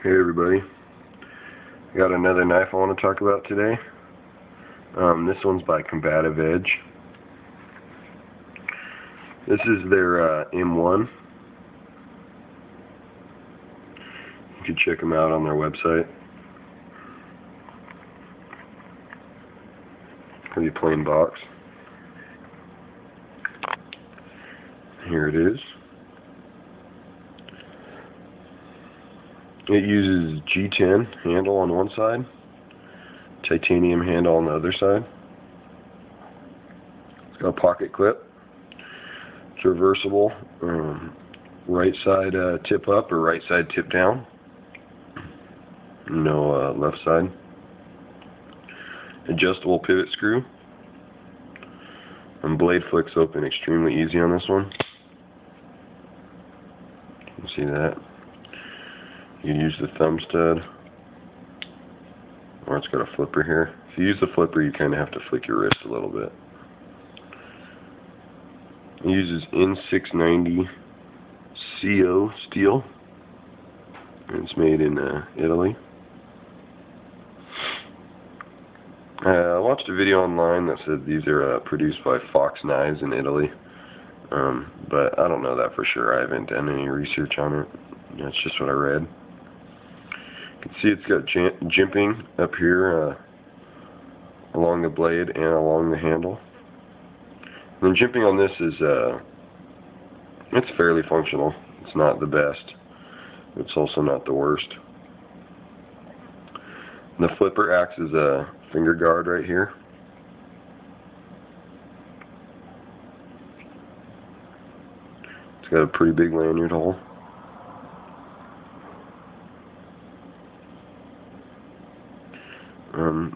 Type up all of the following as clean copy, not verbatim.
Hey everybody, I got another knife I want to talk about today. This one's by Combative Edge. This is their M1. You can check them out on their website. Pretty plain box. Here it is. It uses G10 handle on one side, titanium handle on the other side. It's got a pocket clip. It's reversible, right side tip up or right side tip down. No left side. Adjustable pivot screw. And blade flicks open extremely easy on this one. You can see that. You can use the thumb stud, or it's got a flipper here. If you use the flipper, you kind of have to flick your wrist a little bit. It uses N690 CO steel, and it's made in Italy. I watched a video online that said these are produced by Fox Knives in Italy, but I don't know that for sure. I haven't done any research on it. That's just what I read. You can see it's got jimping up here along the blade and along the handle. And the jimping on this is it's fairly functional. It's not the best. It's also not the worst. And the flipper acts as a finger guard right here. It's got a pretty big lanyard hole.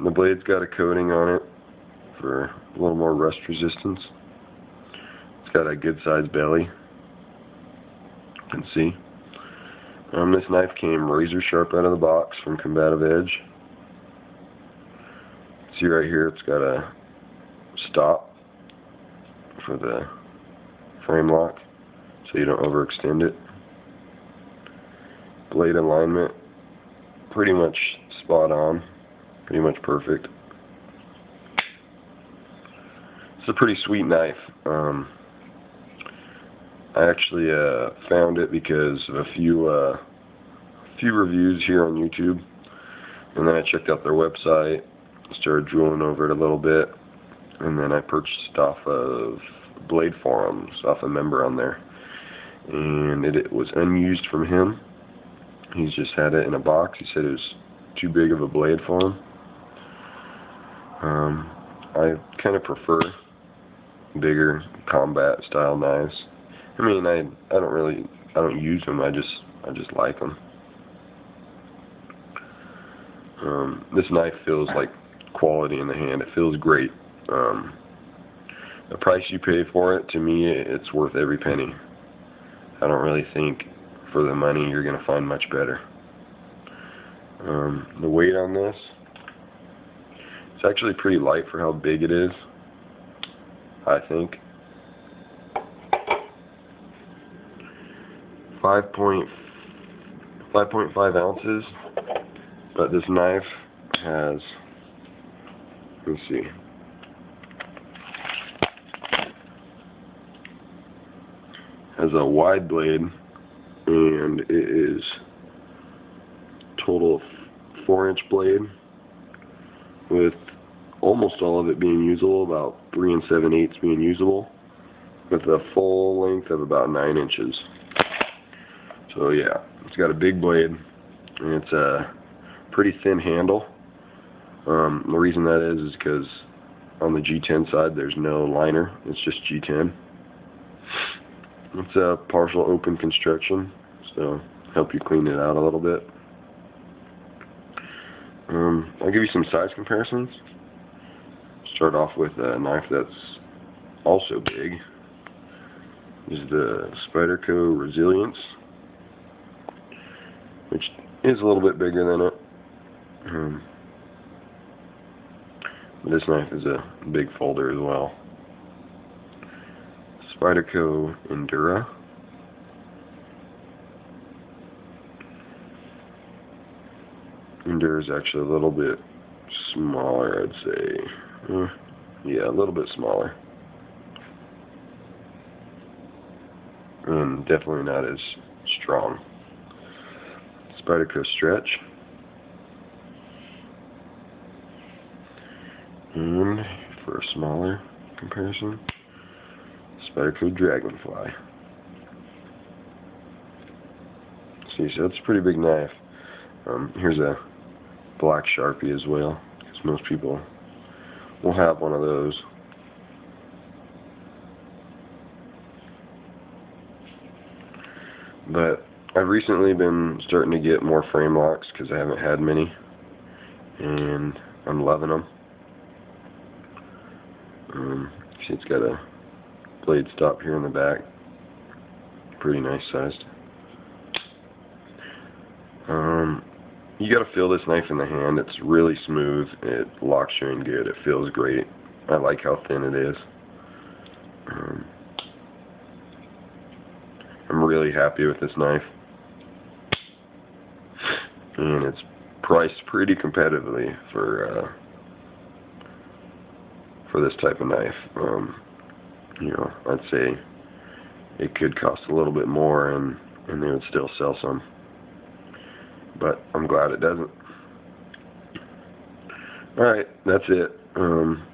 The blade's got a coating on it for a little more rust resistance. It's got a good sized belly. You can see. This knife came razor sharp out of the box from Combative Edge. See right here, it's got a stop for the frame lock so you don't overextend it. Blade alignment, pretty much spot on. Pretty much perfect. It's a pretty sweet knife. I actually found it because of a few reviews here on YouTube, and then I checked out their website, started drooling over it a little bit, and then I purchased it off of Blade Forums, off a member on there, and it was unused from him. He's just had it in a box. He said it was too big of a blade for him. I kind of prefer bigger combat style knives. I mean, I don't use them. I just like them. This knife feels like quality in the hand. It feels great. The price you pay for it, to me, it's worth every penny. I don't really think for the money you're gonna find much better. The weight on this, it's actually pretty light for how big it is, I think. 5.5 ounces, but this knife has, let's see, has a wide blade, and it is total 4-inch blade, with almost all of it being usable, about 3 7/8 being usable, with a full length of about 9 inches. So yeah, it's got a big blade, and it's a pretty thin handle. The reason that is because on the G10 side there's no liner, it's just G10. It's a partial open construction, so help you clean it out a little bit. I'll give you some size comparisons. Start off with a knife that's also big. This is the Spyderco Resilience, which is a little bit bigger than it. This knife is a big folder as well. Spyderco Endura. Endure is actually a little bit smaller, I'd say. Yeah, a little bit smaller. And definitely not as strong. Spyderco Stretch. And for a smaller comparison, Spyderco Dragonfly. See, so it's a pretty big knife. Here's a black Sharpie as well, because most people will have one of those. But I've recently been starting to get more frame locks because I haven't had many, and I'm loving them. See, it's got a blade stop here in the back, pretty nice sized. You gotta feel this knife in the hand. It's really smooth. It locks you in good. It feels great. I like how thin it is. I'm really happy with this knife, and it's priced pretty competitively for this type of knife. You know, I'd say it could cost a little bit more, and they would still sell some. But I'm glad it doesn't. Alright, that's it.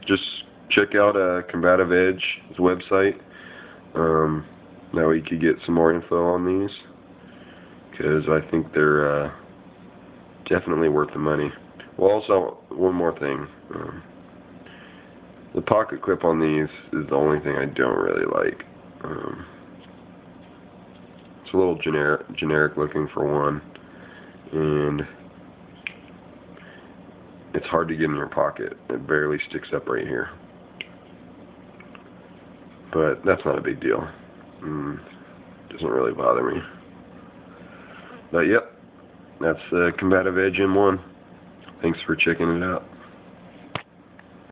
Just check out Combative Edge's website. That way you could get some more info on these, because I think they're definitely worth the money. Well, also, one more thing. The pocket clip on these is the only thing I don't really like. It's a little generic looking for one, and it's hard to get in your pocket. It barely sticks up right here. But that's not a big deal. Doesn't really bother me. But yep, that's the Combative Edge M1. Thanks for checking it out.